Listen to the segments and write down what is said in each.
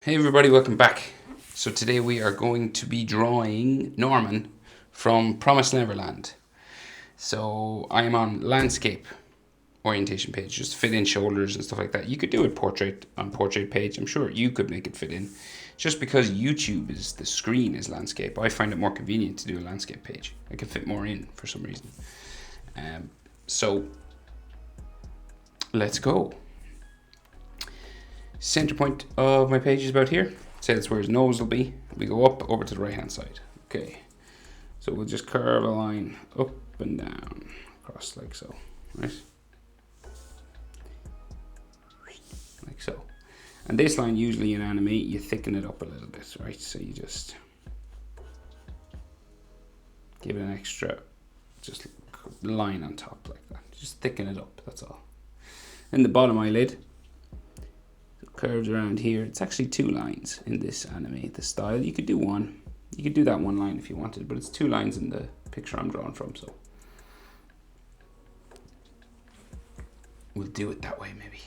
Hey everybody, welcome back. So today we are going to be drawing Norman from Promised Neverland. So I'm on landscape orientation page, just fit in shoulders and stuff like that. You could do it portrait on portrait page. I'm sure you could make it fit in. Just because YouTube is, the screen is landscape, I find it more convenient to do a landscape page. I can fit more in for some reason. So let's go. Center point of my page is about here. Say that's where his nose will be. We go up over to the right hand side. Okay, so we'll just curve a line up and down across like so, right? Like so. And this line, usually in anime, you thicken it up a little bit, right? So you just give it an extra just line on top like that. Just thicken it up, that's all. And the bottom eyelid curves around here. It's actually two lines in this anime, the style. You could do one. You could do that one line if you wanted, but it's two lines in the picture I'm drawing from, so we'll do it that way maybe.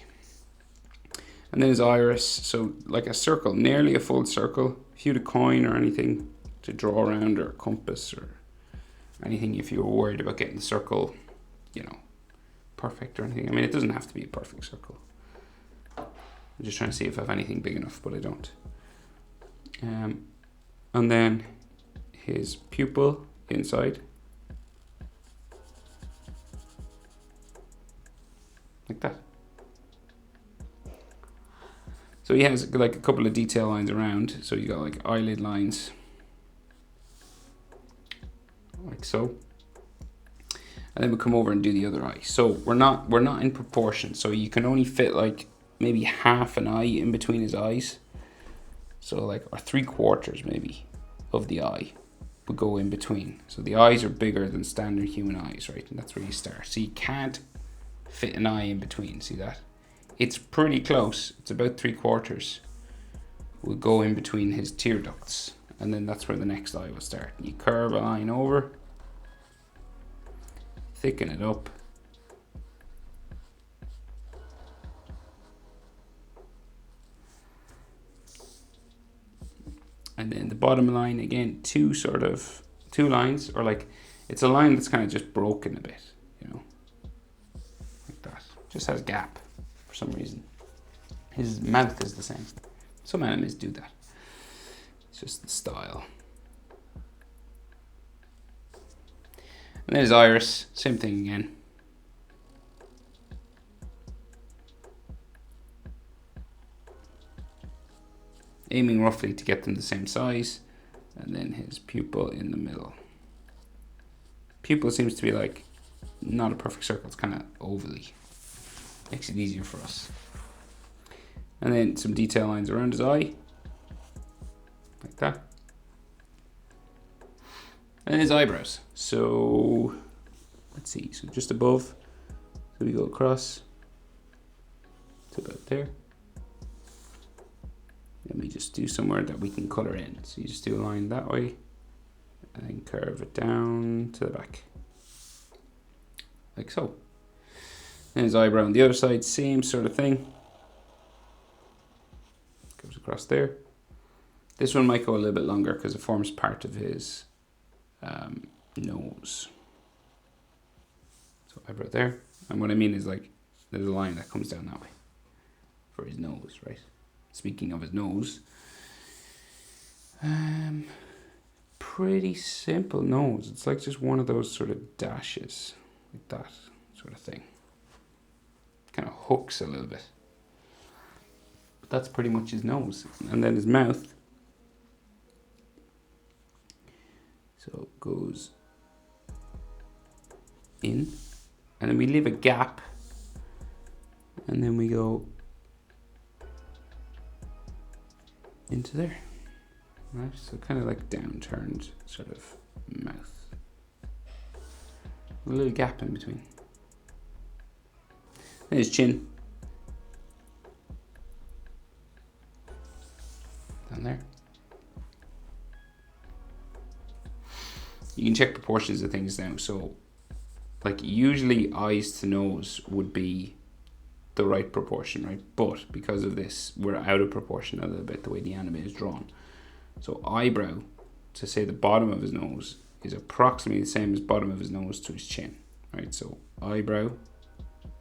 And then his iris, so like a circle, nearly a full circle. If you had a coin or anything to draw around, or a compass or anything, if you were worried about getting the circle, you know, perfect or anything. I mean, it doesn't have to be a perfect circle. I'm just trying to see if I have anything big enough, but I don't. And then his pupil inside. Like that. So he has like a couple of detail lines around. So you got like eyelid lines. Like so. And then we'll come over and do the other eye. So we're not in proportion. So you can only fit like maybe half an eye in between his eyes. So like, or 3/4 maybe of the eye would go in between. So the eyes are bigger than standard human eyes, right? And that's where you start. So you can't fit an eye in between, see that? It's pretty close. It's about 3/4 will go in between his tear ducts. And then that's where the next eye will start. You curve a line over, thicken it up. And then the bottom line, again, two lines, or like, it's a line that's kind of just broken a bit, you know, like that. Just has a gap for some reason. His mouth is the same. Some animes do that. It's just the style. And then his iris, same thing again. Aiming roughly to get them the same size. And then his pupil in the middle. Pupil seems to be like not a perfect circle, it's kind of ovally. Makes it easier for us. And then some detail lines around his eye. Like that. And then his eyebrows. So let's see, so just above. So we go across to about there. And we just do somewhere that we can color in. So you just do a line that way and then curve it down to the back. Like so. And his eyebrow on the other side, same sort of thing. Goes across there. This one might go a little bit longer because it forms part of his nose. So eyebrow there. And what I mean is like, there's a line that comes down that way for his nose, right? Speaking of his nose, pretty simple nose. It's like just one of those sort of dashes, like that sort of thing. Kind of hooks a little bit. But that's pretty much his nose. And then his mouth. So it goes in. And then we leave a gap. And then we go into there, right? So kind of like downturned sort of mouth. A little gap in between. Then his chin. Down there. You can check proportions of things now. So like usually eyes to nose would be the right proportion, right? But because of this, we're out of proportion a little bit the way the anime is drawn. So eyebrow, to say the bottom of his nose, is approximately the same as bottom of his nose to his chin, right? So eyebrow,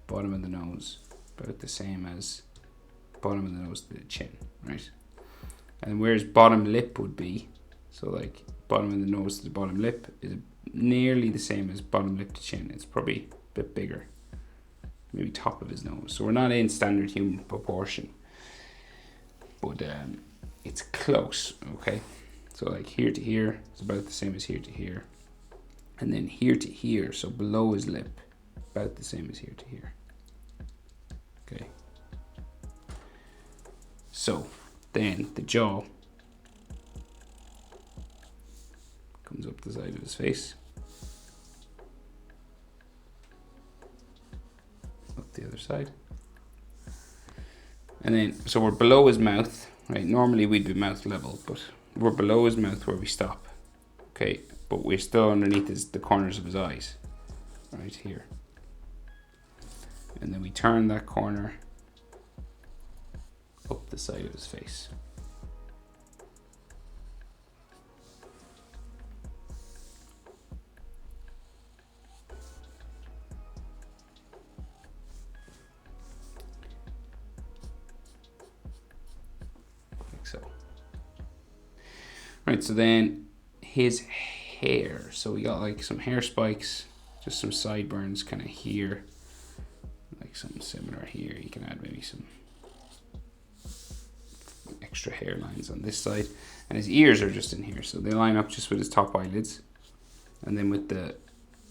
bottom of the nose, about the same as bottom of the nose to the chin, right? And whereas bottom lip would be, so like bottom of the nose to the bottom lip is nearly the same as bottom lip to chin. It's probably a bit bigger, maybe top of his nose. So we're not in standard human proportion, but it's close, okay? So like here to here is about the same as here to here. And then here to here, so below his lip, about the same as here to here. Okay. So then the jaw comes up the side of his face. Up the other side. And then, so we're below his mouth, right? Normally we'd be mouth level, but we're below his mouth where we stop. Okay, but we're still underneath the corners of his eyes, right here. And then we turn that corner up the side of his face. Like so. Right, so then his hair. So we got like some hair spikes, just some sideburns kind of here. Like something similar here. You can add maybe some extra hairlines on this side. And his ears are just in here. So they line up just with his top eyelids. And then with the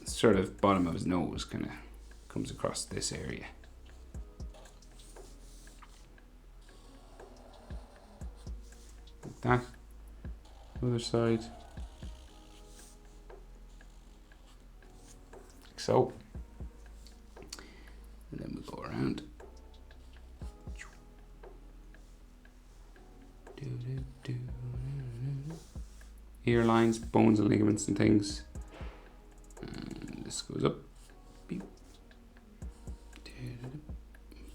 sort of bottom of his nose kind of comes across this area. Like that. Other side. Like so. And then we'll go around. Ear lines, bones and ligaments and things. And this goes up. Beep.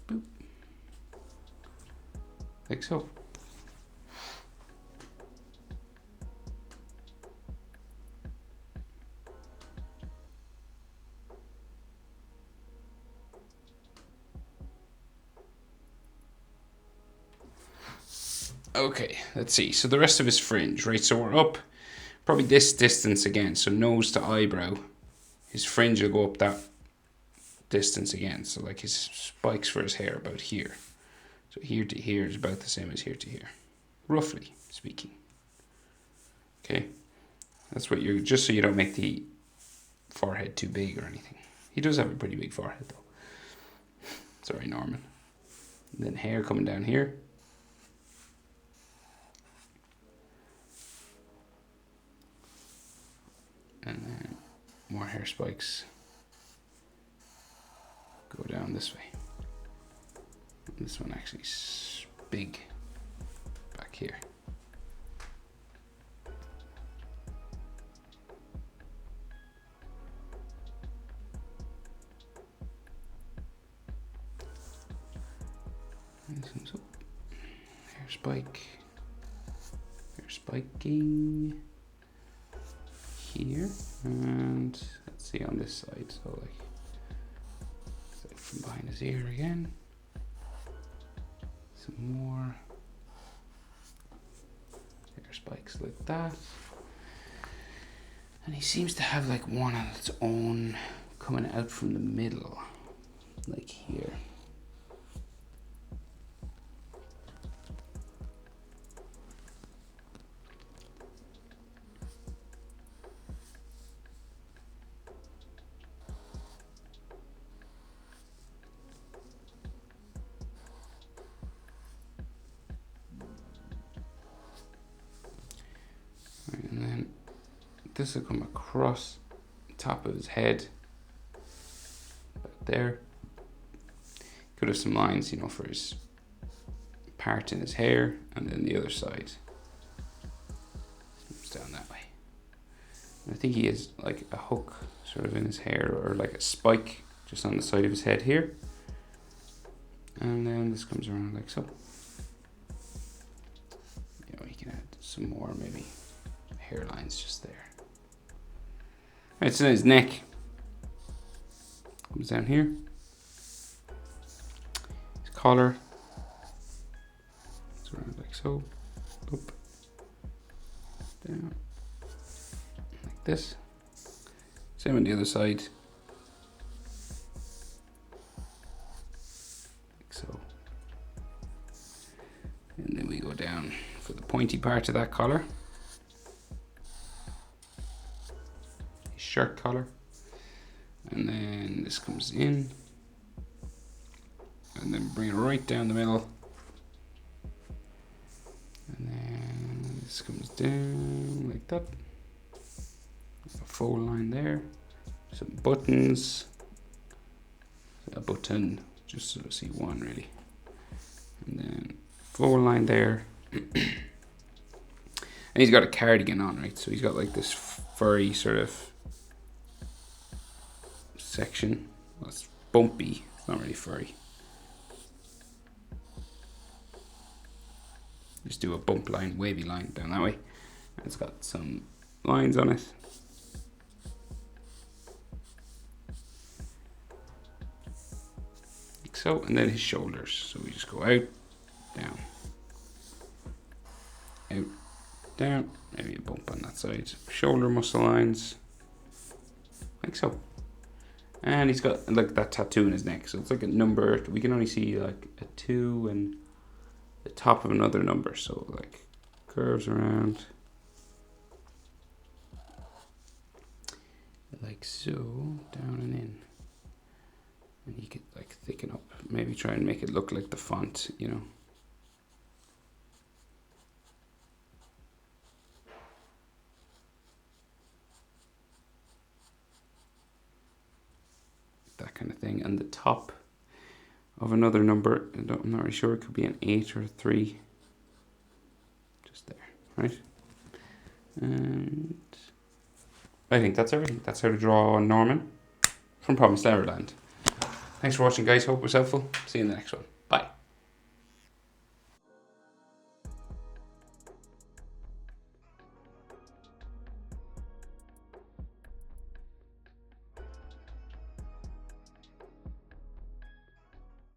Boop. Like so. Okay, let's see. So the rest of his fringe, right? So we're up probably this distance again. So nose to eyebrow. His fringe will go up that distance again. So like his spikes for his hair about here. So here to here is about the same as here to here. Roughly speaking. Okay. That's what you're, just so you don't make the forehead too big or anything. He does have a pretty big forehead though. Sorry, Norman. And then hair coming down here. And then more hair spikes go down this way. And this one actually is big back here. And this one's up. Hair spike. Hair spiking. Here, and let's see on this side, so like from behind his ear again, some more hair spikes like that, and he seems to have like one on its own coming out from the middle, like here. And then this will come across the top of his head, about there. Could have some lines, you know, for his part in his hair, and then the other side comes down that way. And I think he has like a hook sort of in his hair, or like a spike just on the side of his head here. And then this comes around like so. You know, you can add some more maybe hairlines just there. Right, so his neck comes down here. His collar. It's around like so. Up. Down. Like this. Same on the other side. Like so. And then we go down for the pointy part of that collar. His shirt collar. And then this comes in. And then bring it right down the middle. And then this comes down like that. A fold line there. Some buttons. A button, just so I see one really. And then fold line there. And he's got a cardigan on, right? So he's got like this furry sort of section. Well, it's bumpy, it's not really furry. Just do a bump line, wavy line down that way. And it's got some lines on it. Like so, and then his shoulders. So we just go out, down, out, down. Maybe a bump on that side. Shoulder muscle lines, like so. And he's got like that tattoo in his neck. So it's like a number. We can only see like a 2 and the top of another number, so like curves around like so, down and in, and you could like thicken up, maybe try and make it look like the font, you know. That kind of thing. And the top of another number, I'm not really sure, it could be an 8 or a 3, just there, right? And I think that's everything. That's how to draw Norman from Promised Neverland. Thanks for watching, guys. Hope it was helpful. See you in the next one.